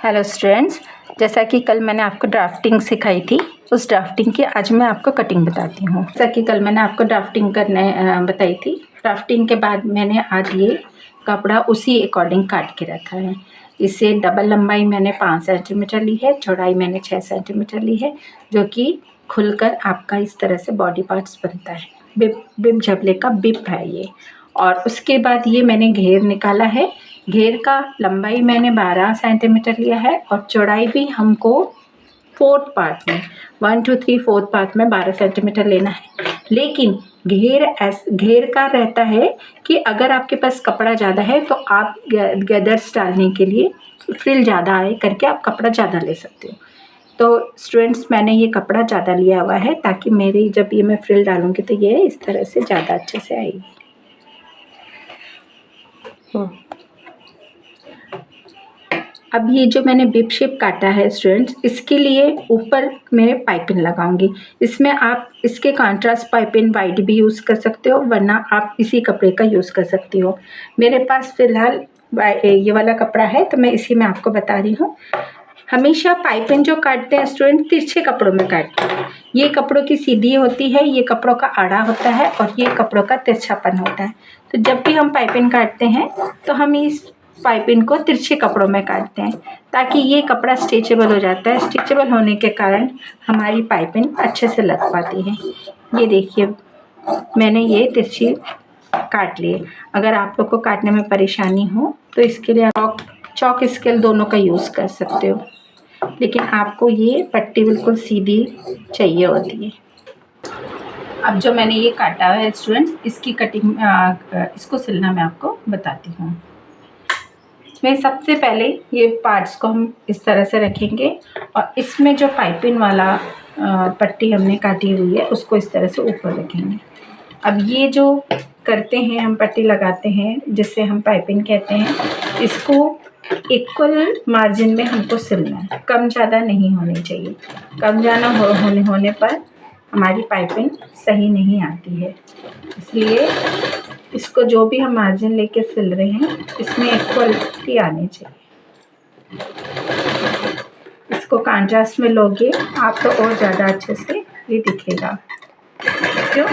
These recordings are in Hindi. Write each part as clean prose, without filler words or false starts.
हेलो स्टूडेंट्स, जैसा कि कल मैंने आपको ड्राफ्टिंग सिखाई थी, उस ड्राफ्टिंग की आज मैं आपको कटिंग बताती हूँ। जैसा कि कल मैंने आपको ड्राफ्टिंग करने बताई थी, ड्राफ्टिंग के बाद मैंने आज ये कपड़ा उसी अकॉर्डिंग काट के रखा है। इसे डबल लंबाई मैंने 5 सेंटीमीटर ली है, चौड़ाई मैंने 6 सेंटीमीटर ली है, जो कि खुलकर आपका इस तरह से बॉडी पार्ट्स बनता है। बिब झबले का बिब है ये। और उसके बाद ये मैंने घेर निकाला है। घेर का लंबाई मैंने 12 सेंटीमीटर लिया है और चौड़ाई भी हमको फोर्थ पार्ट में 1 2 3 फोर्थ पार्ट में 12 सेंटीमीटर लेना है। लेकिन घेर का रहता है कि अगर आपके पास कपड़ा ज़्यादा है तो आप गैदर्स डालने के लिए फ्रिल ज़्यादा आए करके आप कपड़ा ज़्यादा ले सकते हो। तो स्टूडेंट्स, मैंने ये कपड़ा ज़्यादा लिया हुआ है ताकि मेरी जब ये मैं फ्रिल डालूँगी तो ये इस तरह से ज़्यादा अच्छे से आएगी। अब ये जो मैंने बिब शेप काटा है स्टूडेंट्स, इसके लिए ऊपर मैं पाइपिंग लगाऊंगी। इसमें आप इसके कॉन्ट्रास्ट पाइपिंग वाइट भी यूज़ कर सकते हो, वरना आप इसी कपड़े का यूज़ कर सकती हो। मेरे पास फ़िलहाल ये वाला कपड़ा है तो मैं इसी में आपको बता रही हूँ। हमेशा पाइपिंग जो काटते हैं स्टूडेंट, तिरछे कपड़ों में काटते हैं। ये कपड़ों की सीधी होती है, ये कपड़ों का आड़ा होता है और ये कपड़ों का तिरछापन होता है। तो जब भी हम पाइपिंग काटते हैं तो हम इस पाइपिंग को तिरछे कपड़ों में काटते हैं ताकि ये कपड़ा स्ट्रेचेबल हो जाता है। स्ट्रेचेबल होने के कारण हमारी पाइपिंग अच्छे से लग पाती है। ये देखिए, मैंने ये तिरछी काट लिए। अगर आप लोग को काटने में परेशानी हो तो इसके लिए आप चॉक स्केल दोनों का यूज़ कर सकते हो, लेकिन आपको ये पट्टी बिल्कुल सीधी चाहिए होती है। अब जो मैंने ये काटा है स्टूडेंट्स, इसकी कटिंग इसको सिलना मैं आपको बताती हूँ। इसमें सबसे पहले ये पार्ट्स को हम इस तरह से रखेंगे और इसमें जो पाइपिंग वाला पट्टी हमने काटी हुई है उसको इस तरह से ऊपर रखेंगे। अब ये जो करते हैं हम, पट्टी लगाते हैं जिससे हम पाइपिंग कहते हैं, इसको इक्वल मार्जिन में हमको सिलना है, कम ज़्यादा नहीं होनी चाहिए। कम ज़्यादा होने पर हमारी पाइपिंग सही नहीं आती है। इसलिए इसको जो भी हम मार्जिन लेके सिल रहे हैं इसमें इक्वलिटी आनी चाहिए। इसको कॉन्ट्रास्ट में लोगे आप तो और ज़्यादा अच्छे से ये दिखेगा। क्यों?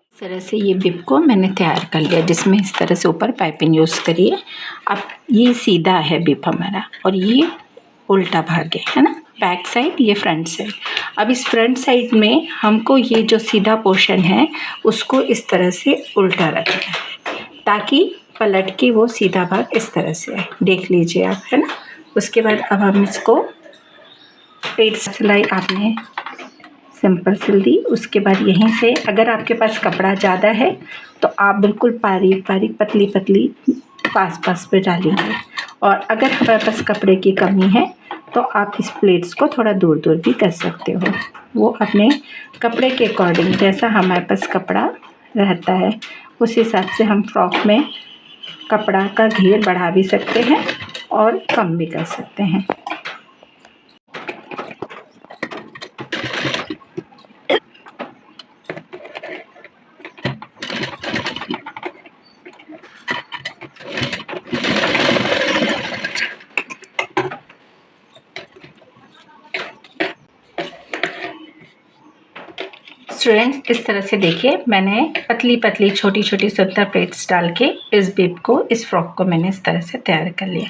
इस तरह से ये बिब को मैंने तैयार कर लिया, जिसमें इस तरह से ऊपर पाइपिंग यूज़ करिए। अब ये सीधा है बिब हमारा और ये उल्टा भाग है ना, बैक साइड, ये फ्रंट साइड। अब इस फ्रंट साइड में हमको ये जो सीधा पोर्शन है उसको इस तरह से उल्टा रखना है ताकि पलट के वो सीधा भाग इस तरह से है। देख लीजिए आप, है ना। उसके बाद अब हम इसको पेड़ सिलाई आपने सिंपल सिल दी। उसके बाद यहीं से अगर आपके पास कपड़ा ज़्यादा है तो आप बिल्कुल बारीक बारीक पतली पतली पास पे डालेंगे, और अगर हमारे पास कपड़े की कमी है तो आप इस प्लेट्स को थोड़ा दूर दूर भी कर सकते हो। वो अपने कपड़े के अकॉर्डिंग, जैसा हमारे पास कपड़ा रहता है उस हिसाब से हम फ्रॉक में कपड़ा का घेर बढ़ा भी सकते हैं और कम भी कर सकते हैं। स्टूडेंट्स, इस तरह से देखिए, मैंने पतली पतली छोटी छोटी सुतर प्लेट्स डाल के इस बिब को, इस फ्रॉक को मैंने इस तरह से तैयार कर लिया।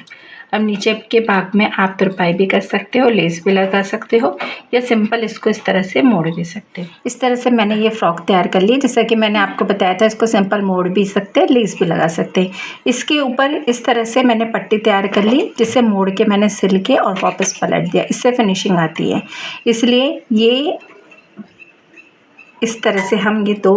अब नीचे के भाग में आप तुरपाई भी कर सकते हो, लेस भी लगा सकते हो, या सिंपल इसको इस तरह से मोड़ भी सकते हो। इस तरह से मैंने ये फ्रॉक तैयार कर ली। जैसा कि मैंने आपको बताया था, इसको सिंपल मोड़ भी सकते हैं, लेस भी लगा सकते हैं। इसके ऊपर इस तरह से मैंने पट्टी तैयार कर ली, जिसे मोड़ के मैंने सिल के और वापस पलट दिया। इससे फिनिशिंग आती है। इसलिए ये इस तरह से हम ये 2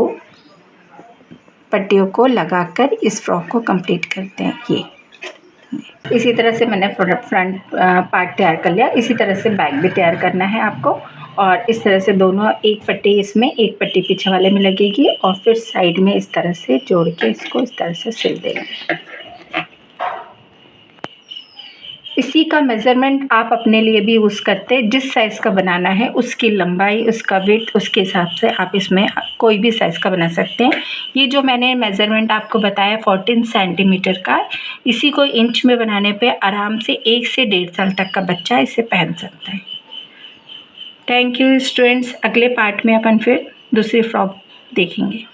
पट्टियों को लगाकर इस फ्रॉक को कंप्लीट करते हैं। ये इसी तरह से मैंने फ्रंट पार्ट तैयार कर लिया। इसी तरह से बैक भी तैयार करना है आपको, और इस तरह से दोनों, एक पट्टी इसमें, एक पट्टी पीछे वाले में लगेगी, और फिर साइड में इस तरह से जोड़ के इसको इस तरह से सिल देंगे। इसी का मेज़रमेंट आप अपने लिए भी यूज़ करते हैं। जिस साइज़ का बनाना है उसकी लंबाई, उसका विड्थ, उसके हिसाब से आप इसमें कोई भी साइज़ का बना सकते हैं। ये जो मैंने मेज़रमेंट आपको बताया 14 सेंटीमीटर का, इसी को इंच में बनाने पे आराम से 1 से 1.5 साल तक का बच्चा इसे पहन सकता है। Thank you students. अगले पार्ट में अपन फिर दूसरी फ्रॉक देखेंगे।